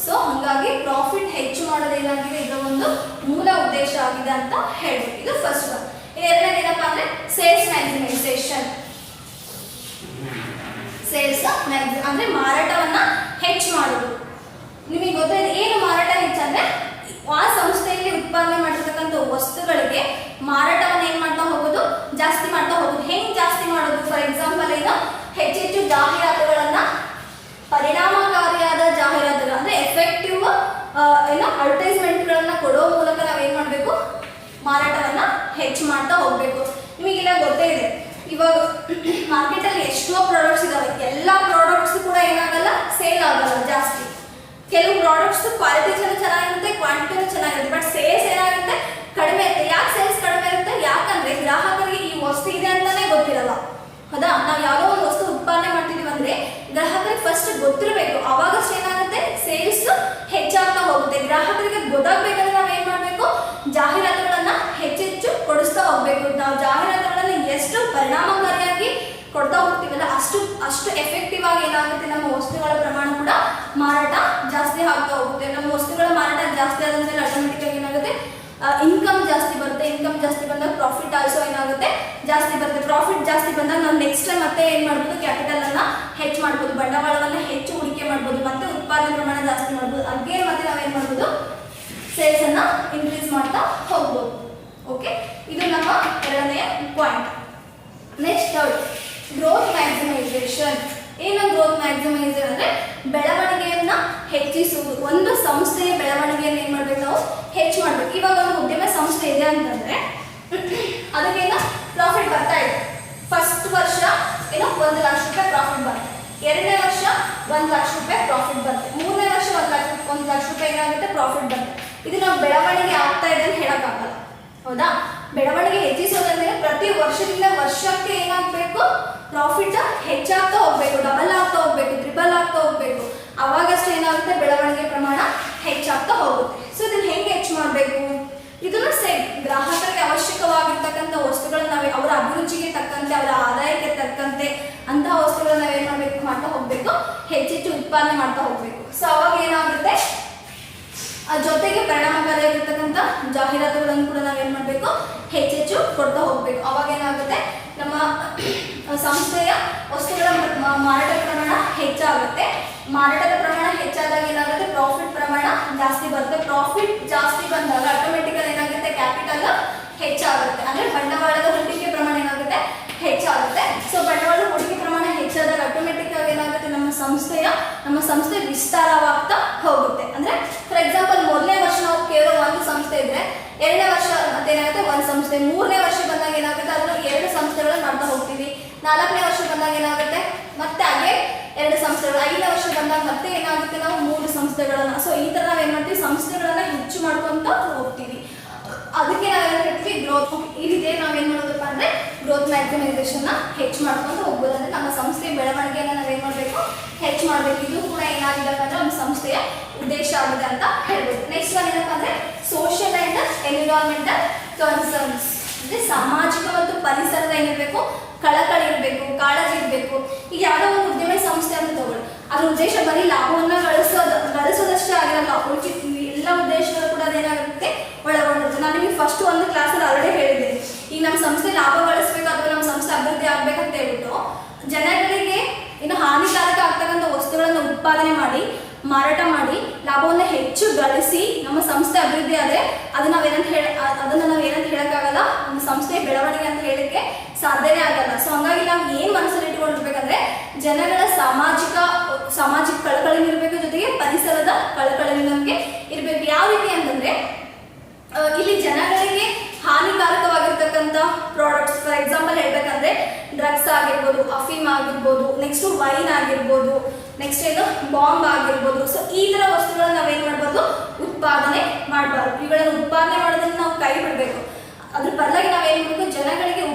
ಸೊ ಹಾಗಾಗಿ ಪ್ರಾಫಿಟ್ ಹೆಚ್ಚು ಮಾಡೋದು ಏನಾಗಿದೆ ಇದರ ಒಂದು ಮೂಲ ಉದ್ದೇಶ ಆಗಿದೆ ಅಂತ ಹೇಳ್ಬೋದು. ಇದು ಫಸ್ಟ್ ಒನ್. ಎರಡನೇದು ಏನಪ್ಪಾ ಅಂದ್ರೆ ಸೇಲ್ಸ್ ಮ್ಯಾಕ್ಸಿಮೈಸೇಷನ್. ಸೇಲ್ಸ್ ಅಂದ್ರೆ ಮಾರಾಟವನ್ನ ಹೆಚ್ಚು ಮಾಡೋದು. ನಿಮಗೆ ಗೊತ್ತಿದೆ ಏನು ಮಾರಾಟ ಹೆಚ್ಚಂದ್ರೆ ಆ ಸಂಸ್ಥೆಯಲ್ಲಿ ಉತ್ಪಾದನೆ ಮಾಡಿರ್ತಕ್ಕಂಥ ವಸ್ತುಗಳಿಗೆ ಮಾರಾಟವನ್ನ ಏನ್ ಮಾಡ್ತಾ ಹೋಗೋದು ಜಾಸ್ತಿ ಮಾಡ್ತಾ ಹೋಗೋದು. ಹೆಂಗ್ ಜಾಸ್ತಿ ಮಾಡೋದು? ಫಾರ್ ಎಕ್ಸಾಂಪಲ್ ಏನು ಹೆಚ್ಚೆಚ್ಚು ಜಾಹೀರಾತುಗಳನ್ನ, ಪರಿಣಾಮಕಾರಿಯಾದ ಜಾಹೀರಾತುಗಳು ಅಂದ್ರೆ ಎಫೆಕ್ಟಿವ್ ಏನೋ ಅಡ್ವರ್ಟೈಸ್ಮೆಂಟ್ಗಳನ್ನ ಕೊಡೋ ಮೂಲಕ ನಾವೇನ್ ಮಾಡಬೇಕು ಮಾರಾಟವನ್ನ ಹೆಚ್ಚು ಮಾಡ್ತಾ ಹೋಗ್ಬೇಕು. ನಿಮಗೆಲ್ಲ ಗೊತ್ತೇ ಇದೆ ಇವಾಗ ಮಾರ್ಕೆಟ್ ಅಲ್ಲಿ ಎಷ್ಟೋ ಪ್ರಾಡಕ್ಟ್ಸ್ ಇದಾವೆ. ಎಲ್ಲಾ ಪ್ರಾಡಕ್ಟ್ಸ್ ಕೂಡ ಏನಾಗಲ್ಲ ಸೇಲ್ ಆಗಲ್ಲ ಜಾಸ್ತಿ. ಕೆಲವು ಪ್ರಾಡಕ್ಟ್ಸ್ ಕ್ವಾಲಿಟಿ ಚೆನ್ನಾಗಿರುತ್ತೆ, ಕ್ವಾಂಟಿಟಿನೂ ಚೆನ್ನಾಗಿರುತ್ತೆ, ಬಟ್ ಸೇಲ್ಸ್ ಏನಾಗುತ್ತೆ ಕಡಿಮೆ ಇರುತ್ತೆ. ಯಾಕೆ ಸೇಲ್ಸ್ ಕಡಿಮೆ ಇರುತ್ತೆ? ಯಾಕಂದ್ರೆ ಗ್ರಾಹಕರಿಗೆ ಈ ವಸ್ತು ಇದೆ ಅಂತಾನೆ ಗೊತ್ತಿರಲ್ಲ. ಹೌದಾ? ನಾವು ಯಾವುದೋ ಒಂದು ವಸ್ತು ಉತ್ಪಾದನೆ ಮಾಡ್ತಿದೀವಿ ಅಂದ್ರೆ ಗ್ರಾಹಕರಿಗೆ ಫಸ್ಟ್ ಗೊತ್ತಿರಬೇಕು. ಅವಾಗಷ್ಟು ಏನಾಗುತ್ತೆ ಸೇಲ್ಸ್ ಹೆಚ್ಚಾಗ್ತಾ ಹೋಗುತ್ತೆ. ಗ್ರಾಹಕರಿಗೆ ಗೊತ್ತಾಗ್ಬೇಕಂದ್ರೆ ನಾವ್ ಏನ್ ಮಾಡ್ಬೇಕು ಜಾಹೀರಾತುಗಳನ್ನ ಹೆಚ್ಚೆಚ್ಚು ಕೊಡಿಸ್ತಾ ಹೋಗ್ಬೇಕು. ನಾವು ಜಾಹೀರಾತುಗಳನ್ನ ಎಷ್ಟು ಪರಿಣಾಮಕಾರಿಯಾಗಿ ಕೊಡ್ತಾ ಹೋಗ್ತೀವಲ್ಲ ಅಷ್ಟು ಎಫೆಕ್ಟಿವ್ ಆಗಿ ಏನಾಗುತ್ತೆ ನಮ್ಮ ವಸ್ತುಗಳ ಪ್ರಮಾಣ ಕೂಡ ಮಾರಾಟ ಜಾಸ್ತಿ ಆಗ್ತಾ ಹೋಗುತ್ತೆ. ನಮ್ಮ ವಸ್ತುಗಳ ಮಾರಾಟ ಜಾಸ್ತಿ ಆದಂತೆ ಆಟೋಮೆಟಿಕ್ ಆಗಿ ಏನಾಗುತ್ತೆ ಇನ್ಕಮ್ ಜಾಸ್ತಿ ಬರುತ್ತೆ. ಇನ್ಕಮ್ ಜಾಸ್ತಿ ಬಂದಾಗ ಪ್ರಾಫಿಟ್ ಆಲ್ಸೋ ಏನಾಗುತ್ತೆ ಜಾಸ್ತಿ ಬರುತ್ತೆ. ಪ್ರಾಫಿಟ್ ಜಾಸ್ತಿ ಬಂದಾಗ ನಾವು ನೆಕ್ಸ್ಟ್ ಟೈಮ್ ಮತ್ತೆ ಏನ್ ಮಾಡ್ಬೋದು ಕ್ಯಾಪಿಟಲ್ ಅನ್ನ ಹೆಚ್ಚು ಮಾಡ್ಬೋದು, ಬಂಡವಾಳವನ್ನ ಹೆಚ್ಚು ಹೂಡಿಕೆ ಮಾಡ್ಬೋದು, ಮತ್ತೆ ಉತ್ಪಾದನೆ ಪ್ರಮಾಣ ಜಾಸ್ತಿ ಮಾಡ್ಬೋದು. ಅಗೇನ್ ಮತ್ತೆ ನಾವೇನ್ ಮಾಡ್ಬೋದು ಸೇಲ್ಸ್ ಅನ್ನ ಇನ್ಕ್ರೀಸ್ ಮಾಡ್ತಾ ಹೋಗ್ಬೋದು. ಓಕೆ, ಇದು ನಮ್ಮ ಎರಡನೆಯ point. Next third growth maximisation. ಏನು ಗ್ರೋತ್ ಮ್ಯಾಕ್ಸಿಮೈಸೇಷನ್ ಅಂದ್ರೆ ಬೆಳವಣಿಗೆಯನ್ನ ಹೆಚ್ಚಿಸುವುದು. ಒಂದು ಸಂಸ್ಥೆಯ ಬೆಳವಣಿಗೆಯನ್ನು ಏನ್ ಮಾಡ್ಬೇಕು ನಾವು ಹೆಚ್ಚು ಮಾಡ್ಬೇಕು. ಇವಾಗ ಒಂದು ಉದ್ಯಮ ಸಂಸ್ಥೆ ಇದೆ ಅಂತಂದ್ರೆ ಅದಕ್ಕೇನು ಪ್ರಾಫಿಟ್ ಬರ್ತಾ ಇದೆ. ಫಸ್ಟ್ ವರ್ಷ ಏನೋ 1 ಲಕ್ಷ ರೂಪಾಯಿ ಪ್ರಾಫಿಟ್ ಬರುತ್ತೆ. ಎರಡನೇ ವರ್ಷ 1 ಲಕ್ಷ ರೂಪಾಯಿ ಪ್ರಾಫಿಟ್ ಬರುತ್ತೆ. ಮೂರನೇ ವರ್ಷ 1 ಲಕ್ಷ ರೂಪಾಯಿ ಏನಾಗುತ್ತೆ ಪ್ರಾಫಿಟ್ ಬರುತ್ತೆ. ಇದು ನಾವು ಬೆಳವಣಿಗೆ ಆಗ್ತಾ ಇದೆ ಅಂತ ಹೇಳಕ್ಕಾಗಲ್ಲ. ಹೌದಾ? ಬೆಳವಣಿಗೆ ಹೆಚ್ಚಿಸೋದಂದ್ರೆ ಪ್ರತಿ ವರ್ಷದಿಂದ ವರ್ಷಕ್ಕೆ ಏನಾಗಬೇಕು ಪ್ರಾಫಿಟ್ ಹೆಚ್ಚಾಗ್ತಾ ಹೋಗ್ಬೇಕು, ಡಬಲ್ ಆಗ್ತಾ ಹೋಗ್ಬೇಕು, ಟ್ರಿಬಲ್ ಆಗ್ತಾ ಹೋಗ್ಬೇಕು. ಅವಾಗಷ್ಟು ಏನಾಗುತ್ತೆ ಬೆಳವಣಿಗೆ ಪ್ರಮಾಣ ಹೆಚ್ಚಾಗ್ತಾ ಹೋಗುತ್ತೆ. ಸೊ ಇದನ್ನ ಹೆಂಗೆ ಹೆಚ್ಚು ಮಾಡಬೇಕು? ಇದನ್ನು ಸೇಮ್ ಗ್ರಾಹಕರಿಗೆ ಅವಶ್ಯಕವಾಗಿರ್ತಕ್ಕಂಥ ವಸ್ತುಗಳನ್ನ ನಾವು ಅವರ ಅಭಿರುಚಿಗೆ ತಕ್ಕಂತೆ, ಅವರ ಆದಾಯಕ್ಕೆ ತಕ್ಕಂತೆ ಅಂತಹ ವಸ್ತುಗಳನ್ನ ನಾವೇನ್ ಮಾಡ್ಬೇಕು ಮಾಡ್ತಾ ಹೋಗ್ಬೇಕು, ಹೆಚ್ಚೆಚ್ಚು ಉತ್ಪಾದನೆ ಮಾಡ್ತಾ ಹೋಗ್ಬೇಕು. ಸೊ ಅವಾಗ ಏನಾಗುತ್ತೆ ಜೊತೆಗೆ ಪರಿಣಾಮಕಾರಿಯಾಗಿರ್ತಕ್ಕಂಥ ಜಾಹೀರಾತುಗಳನ್ನು ಕೂಡ ನಾವೇನ್ ಮಾಡಬೇಕು ಹೆಚ್ಚೆಚ್ಚು ಕೊಡ್ತಾ ಹೋಗ್ಬೇಕು. ಅವಾಗ ಏನಾಗುತ್ತೆ ನಮ್ಮ ಸಂಸ್ಥೆಯ ವಸ್ತುಗಳ ಮಾರಾಟದ ಪ್ರಮಾಣ ಹೆಚ್ಚಾಗುತ್ತೆ. ಮಾರಾಟದ ಪ್ರಮಾಣ ಹೆಚ್ಚಾದಾಗ ಏನಾಗುತ್ತೆ ಪ್ರಾಫಿಟ್ ಪ್ರಮಾಣ ಜಾಸ್ತಿ ಬರುತ್ತೆ. ಪ್ರಾಫಿಟ್ ಜಾಸ್ತಿ ಬಂದಾಗ ಆಟೋಮೆಟಿಕಲ್ ಏನಾಗುತ್ತೆ ಕ್ಯಾಪಿಟಲ್ ಹೆಚ್ಚಾಗುತ್ತೆ. ಅಂದ್ರೆ ಬಂಡವಾಳದ ಹೂಡಿಕೆ ಪ್ರಮಾಣ ಏನಾಗುತ್ತೆ ಹೆಚ್ಚಾಗುತ್ತೆ. ಸೊ ಬಂಡವಾಳದ ಹೂಡಿಕೆ ಪ್ರಮಾಣ ಹೆಚ್ಚಾದಾಗ ಆಟೋಮೆಟಿಕ್ ಆಗಿ ಏನಾಗುತ್ತೆ ನಮ್ಮ ಸಂಸ್ಥೆ ವಿಸ್ತಾರವಾಗ್ತಾ ಹೋಗುತ್ತೆ. ಅಂದ್ರೆ ಫಾರ್ ಎಕ್ಸಾಂಪಲ್ ಮೊದಲನೇ ವರ್ಷ ನಾವು ಕೇವಲ ಒಂದು ಸಂಸ್ಥೆ ಇದ್ರೆ ಎರಡನೇ ವರ್ಷ ಮತ್ತೇನಾಗುತ್ತೆ ಒಂದು ಸಂಸ್ಥೆ, ಮೂರನೇ ವರ್ಷ ಬಂದಾಗ ಏನಾಗುತ್ತೆ ಅದನ್ನ 2 ಸಂಸ್ಥೆಗಳನ್ನ ಮಾಡ್ತಾ ಹೋಗ್ತೀವಿ. 4ನೇ ವರ್ಷ ಬಂದಾಗ ಏನಾಗುತ್ತೆ ಮತ್ತೆ ಹಾಗೆ 2 ಸಂಸ್ಥೆಗಳು. 5ನೇ ವರ್ಷ ಬಂದಾಗ ಮತ್ತೆ ಏನಾಗುತ್ತೆ ನಾವು 3 ಸಂಸ್ಥೆಗಳನ್ನ. ಸೊ ಈ ತರ ನಾವೇನ್ ಮಾಡ್ತೀವಿ ಸಂಸ್ಥೆಗಳನ್ನ ಹೆಚ್ಚು ಮಾಡ್ಕೊಂತ ಹೋಗ್ತೀವಿ. ಅದಕ್ಕೆ ನಾವೇನ್ ಹೇಳ್ತೀವಿ ಗ್ರೋತ್. ಈ ರೀತಿ ನಾವೇನ್ ಮಾಡೋದಪ್ಪ ಅಂದ್ರೆ ಗ್ರೋತ್ ಮ್ಯಾಕ್ಸಿಮೈಸೇಷನ್ ಹೆಚ್ಚು ಮಾಡ್ಕೊಂಡು ಹೋಗ್ಬೋದು. ಅಂದ್ರೆ ನಮ್ಮ ಸಂಸ್ಥೆಯ ಬೆಳವಣಿಗೆಯನ್ನ ನಾವೇನ್ ಮಾಡ್ಬೇಕು ಹೆಚ್ಚು ಮಾಡ್ಬೇಕು. ಇದು ಕೂಡ ಏನಾಗಿದೆಪ್ಪ ಅಂದ್ರೆ ನಮ್ಮ ಸಂಸ್ಥೆಯ ಉದ್ದೇಶ ಆಗಿದೆ ಅಂತ ಹೇಳ್ಬೋದು. ನೆಕ್ಸ್ಟ್ ಒನ್ ಏನಪ್ಪ ಅಂದ್ರೆ ಸೋಷಿಯಲ್ ಅಂಡ್ ಎನ್ವಿರಾನ್ಮೆಂಟಲ್ ಕನ್ಸರ್ನ್ಸ್. ಅಂದ್ರೆ ಸಾಮಾಜಿಕ ಮತ್ತು ಪರಿಸರದ ಏನಿರಬೇಕು ಕಳಕಳಿ ಇರಬೇಕು, ಕಾಳಜಿ ಇರಬೇಕು. ಈಗ ಯಾವುದೋ ಒಂದು ಉದ್ಯಮ ಸಂಸ್ಥೆ ಅಂತ ತಗೊಳ್ಳಿ, ಅದ್ರ ಉದ್ದೇಶ ಬರೀ ಲಾಭವನ್ನ ಗಳಿಸೋದಷ್ಟೇ ಆಗಿರಲ್ಲ. ಎಲ್ಲ ಉದ್ದೇಶಗಳು ಕೂಡ ಅದೇನಾಗುತ್ತೆ ಒಳಗೊಂಡಿರುತ್ತೆ. ನಾನು ನಿಮಗೆ ಫಸ್ಟ್ ಒಂದು ಕ್ಲಾಸಲ್ಲಿ ಆಲ್ರೆಡಿ ಹೇಳಿದ್ದೆ, ಈಗ ನಮ್ಮ ಸಂಸ್ಥೆ ಲಾಭ ಗಳಿಸಬೇಕು ಅಥವಾ ನಮ್ಮ ಸಂಸ್ಥೆ ಅಭಿವೃದ್ಧಿ ಆಗ್ಬೇಕಂತ ಹೇಳ್ಬಿಟ್ಟು ಜನಗಳಿಗೆ ಇನ್ನು ಹಾನಿಕಾರಕ ಆಗ್ತಕ್ಕಂಥ ವಸ್ತುಗಳನ್ನು ಉತ್ಪಾದನೆ ಮಾಡಿ ಮಾರಾಟ ಮಾಡಿ ಲಾಭವನ್ನು ಹೆಚ್ಚು ಗಳಿಸಿ ನಮ್ಮ ಸಂಸ್ಥೆ ಅಭಿವೃದ್ಧಿ ಆದರೆ ಅದನ್ನ ನಾವೇನಂತ ಹೇಳಕ್ಕಾಗಲ್ಲ, ನಮ್ಮ ಸಂಸ್ಥೆಯ ಬೆಳವಣಿಗೆ ಅಂತ ಹೇಳಕ್ಕೆ ಸಾಧ್ಯನೇ ಆಗಲ್ಲ. ಸೊ ಹಂಗಾಗಿ ನಾವು ಏನು ಮನಸ್ಸಲ್ಲಿ ಇಟ್ಕೊಂಡಿರ್ಬೇಕಂದ್ರೆ ಜನಗಳ ಸಾಮಾಜಿಕ ಕಳಕಳಿ ಇರಬೇಕು, ಜೊತೆಗೆ ಪರಿಸರದ ಕಳಕಳಿ ನಮಗೆ ಇರಬೇಕು. ಯಾವ ರೀತಿ ಅಂತಂದ್ರೆ ಇಲ್ಲಿ ಜನಗಳಿಗೆ ಹಾನಿಕಾರಕವಾಗಿರ್ತಕ್ಕಂಥ ಪ್ರಾಡಕ್ಟ್ಸ್, ಫಾರ್ ಎಕ್ಸಾಂಪಲ್ ಹೇಳ್ಬೇಕಂದ್ರೆ ಡ್ರಗ್ಸ್ ಆಗಿರ್ಬೋದು, ಅಫೀಮ್ ಆಗಿರ್ಬೋದು, ನೆಕ್ಸ್ಟ್ ವೈನ್ ಆಗಿರ್ಬೋದು, ನೆಕ್ಸ್ಟ್ ಏನು ಬಾಂಬ್ ಆಗಿರ್ಬೋದು. ಸೊ ಈ ತರ ವಸ್ತುಗಳನ್ನ ನಾವೇನ್ ಮಾಡ್ಬಾರ್ದು, ಉತ್ಪಾದನೆ ಮಾಡಬಾರ್ದು. ಇವುಗಳನ್ನ ಉತ್ಪಾದನೆ ಮಾಡೋದನ್ನ ನಾವು ಕೈ ಬಿಡಬೇಕು. ಅದ್ರ ಬದಲಾಗಿ ನಾವೇನ್ ಮಾಡಬೇಕು, ಜನಗಳಿಗೆ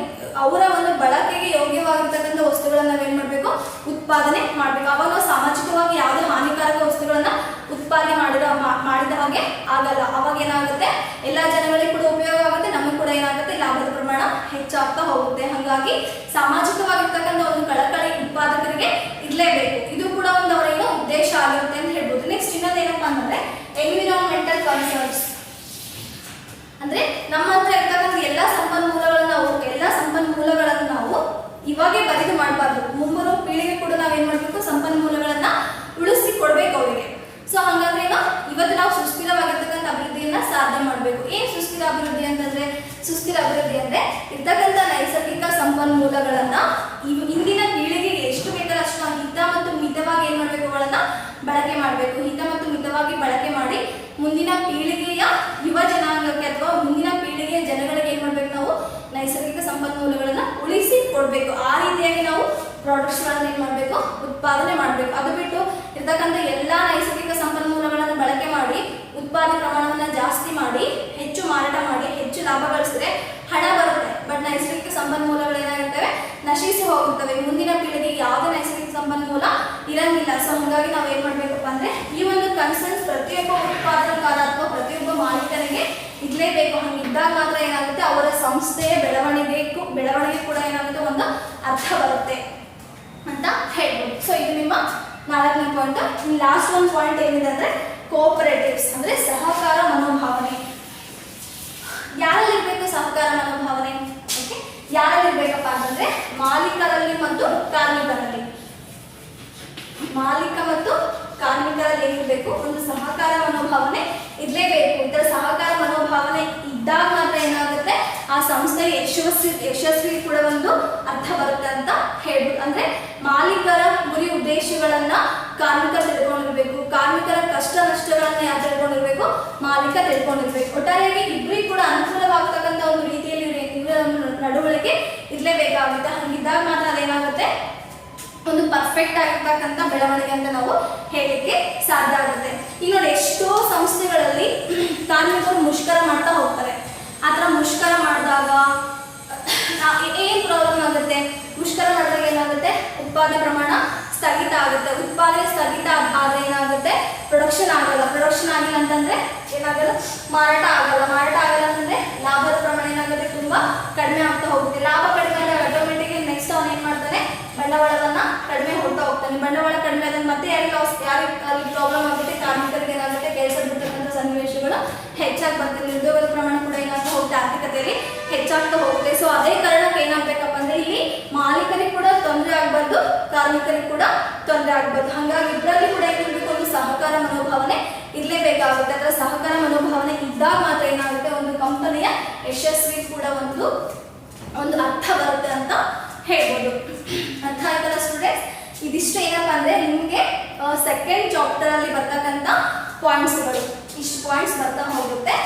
ಅವರ ಒಂದು ಬಳಕೆಗೆ ಯೋಗ್ಯವಾಗಿರ್ತಕ್ಕಂಥ ವಸ್ತುಗಳನ್ನ ನಾವೇನ್ ಮಾಡಬೇಕು, ಉತ್ಪಾದನೆ ಮಾಡಬೇಕು. ಅವಾಗ ನಾವು ಸಾಮಾಜಿಕವಾಗಿ ಯಾವುದೇ ಹಾನಿಕಾರಕ ವಸ್ತುಗಳನ್ನ ಉತ್ಪಾದನೆ ಮಾಡಿದ ಹಾಗೆ ಆಗಲ್ಲ. ಅವಾಗ ಏನಾಗುತ್ತೆ, ಎಲ್ಲಾ ಜನಗಳಿಗೆ ಕೂಡ ಉಪಯೋಗ ಆಗುತ್ತೆ, ನಮಗೂ ಕೂಡ ಏನಾಗುತ್ತೆ, ಲಾಭದ ಪ್ರಮಾಣ ಹೆಚ್ಚಾಗ್ತಾ ಹೋಗುತ್ತೆ. ಹಾಗಾಗಿ ಸಾಮಾಜಿಕವಾಗಿರ್ತಕ್ಕಂಥ ಒಂದು ಕಳಕಳಿ ಉತ್ಪಾದಕರಿಗೆ ಇರಲೇಬೇಕು. ಇದು ಕೂಡ ಒಂದು ಅವರ ಏನೋ ಉದ್ದೇಶ ಆಗಿರುತ್ತೆ ಅಂತ ಹೇಳ್ಬೋದು. ನೆಕ್ಸ್ಟ್ ಇನ್ನೊಂದೇನಪ್ಪಾ ಅಂತಂದ್ರೆ ಎನ್ವಿರಾನ್ಮೆಂಟಲ್ ಕನ್ಸರ್ನ್ಸ್, ಅಂದ್ರೆ ನಮ್ಮ ಹತ್ರ ಇರ್ತಕ್ಕಂಥ ಎಲ್ಲಾ ಸಂಪನ್ಮೂಲಗಳನ್ನು ನಾವು ಇವಾಗೇ ಬರಿದು ಮಾಡಬಾರ್ದು. ಮುಂಬರುವ ಪೀಳಿಗೆ ಕೂಡ ನಾವೇನ್ ಮಾಡ್ಬೇಕು, ಸಂಪನ್ಮೂಲಗಳನ್ನ ಉಳಿಸಿ ಕೊಡ್ಬೇಕು ಅವರಿಗೆ. ಸೊ ಹಂಗಂದ್ರೆ ಇವತ್ತು ನಾವು ಸುಸ್ಥಿರವಾಗಿರ್ತಕ್ಕಂಥ ಅಭಿವೃದ್ಧಿಯನ್ನ ಸಾಧನೆ ಮಾಡಬೇಕು. ಏನ್ ಸುಸ್ಥಿರ ಅಭಿವೃದ್ಧಿ ಅಂತಂದ್ರೆ, ಸುಸ್ಥಿರ ಅಭಿವೃದ್ಧಿ ಅಂದ್ರೆ ಇರ್ತಕ್ಕಂಥ ನೈಸರ್ಗಿಕ ಸಂಪನ್ಮೂಲಗಳನ್ನ ಇಂದಿನ ಪೀಳಿಗೆಗೆ ಎಷ್ಟು ಬೇಕಲ್ಲ ಅಷ್ಟು ನಾವು ಹಿತ ಮತ್ತು ಮಿತವಾಗಿ ಏನ್ ಮಾಡ್ಬೇಕು, ಅವುಗಳನ್ನ ಬಳಕೆ ಮಾಡಬೇಕು. ಹಿತ ಮತ್ತು ಮಿತವಾಗಿ ಬಳಕೆ ಮಾಡಿ ಮುಂದಿನ ಪೀಳಿಗೆಯ ಯುವ ಜನಾಂಗಕ್ಕೆ ಅಥವಾ ಮುಂದಿನ ಪೀಳಿಗೆಯ ಜನಗಳಿಗೆ ಏನ್ ಮಾಡ್ಬೇಕು, ನಾವು ನೈಸರ್ಗಿಕ ಸಂಪನ್ಮೂಲಗಳನ್ನ ಉಳಿಸಿ ಕೊಡ್ಬೇಕು. ಆ ರೀತಿಯಾಗಿ ನಾವು ಪ್ರಾಡಕ್ಟ್ಸ್ ಗಳನ್ನ ಏನ್ ಮಾಡ್ಬೇಕು, ಉತ್ಪಾದನೆ ಮಾಡಬೇಕು. ಅದು ಬಿಟ್ಟು ಇರ್ತಕ್ಕಂಥ ಎಲ್ಲಾ ನೈಸರ್ಗಿಕ ಸಂಪನ್ಮೂಲಗಳನ್ನ ಬಳಕೆ ಮಾಡಿ ಉತ್ಪಾದನೆ ಪ್ರಮಾಣವನ್ನ ಜಾಸ್ತಿ ಮಾಡಿ ಹೆಚ್ಚು ಮಾರಾಟ ಮಾಡಿ ಹೆಚ್ಚು ಲಾಭ ಗಳಿಸಿದ್ರೆ ಹಣ ಬರುತ್ತೆ. ಬಟ್ ನೈಸರ್ಗಿಕ ಸಂಪನ್ಮೂಲಗಳು ಏನಾಗಿರ್ತವೆ, ನಶಿಸಿ ಹೋಗುತ್ತವೆ. ಮುಂದಿನ ಪೀಳಿಗೆಗೆ ಯಾವುದೇ ನೈಸರ್ಗಿಕ ಸಂಪನ್ಮೂಲ ಇರಂಗಿಲ್ಲ. ಸೊ ಹಾಗಾಗಿ ನಾವು ಏನ್ ಮಾಡ್ಬೇಕಪ್ಪ ಅಂದ್ರೆ ಈ ಒಂದು ಕನ್ಸರ್ನ್ಸ್ ಪ್ರತಿಯೊಬ್ಬ ಉತ್ಪಾದನಕಾರ ಅಥವಾ ಪ್ರತಿಯೊಬ್ಬ ಮಾಲೀಕನಿಗೆ ಇರ್ಲೇಬೇಕು. ಹಂಗಿದ್ದಾಗ ಮಾತ್ರ ಏನಾಗುತ್ತೆ, ಅವರ ಸಂಸ್ಥೆಯ ಬೆಳವಣಿಗೆ ಕೂಡ ಏನಾಗುತ್ತೆ, ಒಂದು ಅರ್ಥ ಬರುತ್ತೆ ಅಂತ ಹೇಳ್ಬೋದು. ಸೊ ಇದು ನಿಮ್ಮ 4ನೇ ಪಾಯಿಂಟ್. ಲಾಸ್ಟ್ ಒಂದು ಪಾಯಿಂಟ್ ಏನಿದೆ ಅಂದ್ರೆ ಕೋಆಪರೇಟಿವ್ಸ್ ಅಂದ್ರೆ ಸಹಕಾರ ಮನೋಭಾವನೆ. ಯಾರಲ್ಲಿರ್ಬೇಕು ಸಹಕಾರ ಮನೋಭಾವನೆ? ಓಕೆ, ಯಾರಲ್ಲಿರ್ಬೇಕಪ್ಪ ಅಂತಂದ್ರೆ ಮಾಲೀಕರಲ್ಲಿ ಮತ್ತು ಕಾರ್ಮಿಕರಲ್ಲಿ. ಮಾಲೀಕ ಮತ್ತು ಕಾರ್ಮಿಕರಲ್ಲಿ ಏನಿರಬೇಕು, ಒಂದು ಸಹಕಾರ ಮನೋಭಾವನೆ ಇರಲೇಬೇಕು. ಇದರ ಸಹಕಾರ ಮನೋಭಾವನೆ ಇದ್ದಾಗ ಮಾತ್ರ ಏನಾಗುತ್ತೆ, ಆ ಸಂಸ್ಥೆ ಯಶಸ್ವಿ ಕೂಡ ಒಂದು ಅರ್ಥ ಬರುತ್ತೆ ಅಂತ ಹೇಳ್ಬೋದು. ಅಂದ್ರೆ ಮಾಲೀಕರ ಗುರಿ ಉದ್ದೇಶಗಳನ್ನ ಕಾರ್ಮಿಕರು ತಿಳ್ಕೊಂಡಿರ್ಬೇಕು, ಕಾರ್ಮಿಕರ ಕಷ್ಟ ನಷ್ಟಗಳನ್ನ ಯಾರು ತಿಳ್ಕೊಂಡಿರ್ಬೇಕು, ಮಾಲೀಕ ತಿಳ್ಕೊಂಡಿರ್ಬೇಕು. ಒಟ್ಟಾರೆಯಾಗಿ ಇಬ್ಬರಿಗೂ ಕೂಡ ಅನುಕೂಲವಾಗ್ತಕ್ಕಂಥ ಒಂದು ರೀತಿಯಲ್ಲಿ ನಡವಳಿಕೆ ಇರಲೇಬೇಕಾಗುತ್ತೆ. ಹಂಗಿದ್ದಾಗ ಮಾತ್ರ ಅದೇನಾಗುತ್ತೆ, ಒಂದು ಪರ್ಫೆಕ್ಟ್ ಆಗಿರ್ತಕ್ಕಂಥ ಬೆಳವಣಿಗೆ ಅಂತ ನಾವು ಹೇಳಲಿಕ್ಕೆ ಸಾಧ್ಯ ಆಗುತ್ತೆ. ಈಗ ನೋಡಿ, ಎಷ್ಟೋ ಸಂಸ್ಥೆಗಳಲ್ಲಿ ಕಾರ್ಮಿಕರು ಮುಷ್ಕರ ಮಾಡ್ತಾ ಹೋಗ್ತಾರೆ. ಆತರ ಮುಷ್ಕರ ಮಾಡಿದಾಗ ಏನ್ ಪ್ರಾಬ್ಲಮ್ ಆಗುತ್ತೆ, ಮುಷ್ಕರ ಮಾಡಿದಾಗ ಏನಾಗುತ್ತೆ, ಉತ್ಪಾದನೆ ಪ್ರಮಾಣ ಸ್ಥಗಿತ ಆಗುತ್ತೆ. ಉತ್ಪಾದನೆ ಸ್ಥಗಿತ ಆದ್ರೆ ಏನಾಗುತ್ತೆ, ಪ್ರೊಡಕ್ಷನ್ ಆಗಲ್ಲ. ಪ್ರೊಡಕ್ಷನ್ ಆಗಿಲ್ಲ ಅಂತಂದ್ರೆ ಏನಾಗಲ್ಲ, ಮಾರಾಟ ಆಗಲ್ಲ. ಮಾರಾಟ ಆಗಲ್ಲ ಅಂತಂದ್ರೆ ಲಾಭದ ಪ್ರಮಾಣ ಏನಾಗುತ್ತೆ, ತುಂಬಾ ಕಡಿಮೆ ಆಗ್ತಾ ಹೋಗುತ್ತೆ. ಲಾಭ ಕಡಿಮೆ ಆದಾಗ ಆಟೋಮೆಟಿಕ್ ನೆಕ್ಸ್ಟ್ ಅವನು ಏನ್ ಮಾಡ್ತಾನೆ, ಬಂಡವಾಳವನ್ನ ಕಡಿಮೆ ಹೊಡ್ತಾ ಹೋಗ್ತಾನೆ. ಬಂಡವಾಳ ಕಡಿಮೆ ಆದಾಗ ಮತ್ತೆ ಯಾರಿಗೆ ಪ್ರಾಬ್ಲಮ್ ಆಗುತ್ತೆ, ಕಾರ್ಮಿಕರಿಗೆ ಏನಾಗುತ್ತೆ, ಕೆಲಸ ಬಿಡ್ತಕ್ಕಂಥ ಸನ್ನಿವೇಶಗಳು ಹೆಚ್ಚಾಗಿ ಬರ್ತದೆ. ನಿರುದ್ಯೋಗದ ಪ್ರಮಾಣ ಕೂಡ ಏನಾಗ್ತಾ ಹೋಗುತ್ತೆ, ಆರ್ಥಿಕತೆಯಲ್ಲಿ ಹೆಚ್ಚಾಗ್ತಾ ಹೋಗುತ್ತೆ. ಸೊ ಅದೇ ಕಾರಣಕ್ಕೆ ಏನಾಗಬೇಕಪ್ಪ ಅಂದ್ರೆ ಇಲ್ಲಿ ಮಾಲೀಕರಿಗೆ ಕೂಡ ತೊಂದರೆ ಆಗಬಾರ್ದು, ಕಾರ್ಮಿಕರಿಗೆ ಕೂಡ ತೊಂದರೆ ಆಗಬಾರ್ದು. ಹಾಗಾಗಿ ಇಬ್ಬರಲ್ಲಿ ಕೂಡ ಏನಿರಬೇಕು, ಒಂದು ಸಹಕಾರ ಮನೋಭಾವನೆ ಇರಲೇಬೇಕಾಗುತ್ತೆ. ಅದರ ಸಹಕಾರ ಮನೋಭಾವನೆ ಇದ್ದಾಗ ಮಾತ್ರ ಏನಾಗುತ್ತೆ, ಒಂದು ಕಂಪನಿಯ ಯಶಸ್ವಿ ಕೂಡ ಒಂದು ಅರ್ಥ ಬರುತ್ತೆ ಅಂತ ಹೇಳ್ಬೋದು. ಅರ್ಥ ಆಯ್ತಲ್ಲ ಸ್ಟೂಡೆಂಟ್ಸ್? ಇದಿಷ್ಟು ಏನಪ್ಪಾ ಅಂದ್ರೆ ನಿಮಗೆ ಸೆಕೆಂಡ್ ಚಾಪ್ಟರ್ ಅಲ್ಲಿ ಬರ್ತಕ್ಕಂಥ ಪಾಯಿಂಟ್ಸ್ಗಳು. ಇಷ್ಟು ಪಾಯಿಂಟ್ಸ್ ಬರ್ತಾ ಹೋಗುತ್ತೆ.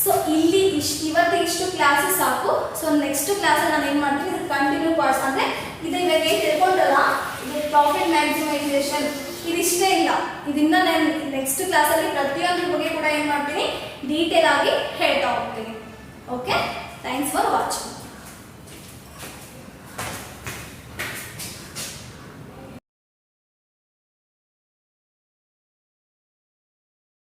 ಸೊ ಇಲ್ಲಿ ಇವತ್ತು ಇಷ್ಟು ಕ್ಲಾಸಸ್ ಸಾಕು. ಸೊ ನೆಕ್ಸ್ಟ್ ಕ್ಲಾಸಲ್ಲಿ ನಾನು ಏನು ಮಾಡ್ತೀನಿ, ಇದು ಕಂಟಿನ್ಯೂ ಪಾರ್ಟ್ಸ್ ಅಂದರೆ ಇದು ಇವಾಗ ಏನು ತಿಳ್ಕೊಂಡಲ್ಲ, ಇದು ಪ್ರಾಫಿಟ್ ಮ್ಯಾಕ್ಸಿಮೈಸೇಷನ್ ಇದಿಷ್ಟೇ ಇಲ್ಲ. ಇದನ್ನ ನಾನು ನೆಕ್ಸ್ಟ್ ಕ್ಲಾಸಲ್ಲಿ ಪ್ರತಿಯೊಂದ್ರ ಬಗ್ಗೆ ಕೂಡ ಏನು ಮಾಡ್ತೀನಿ, ಡೀಟೇಲ್ ಆಗಿ ಹೇಳ್ತಾ ಹೋಗ್ತೀನಿ. Okay, thanks for watching.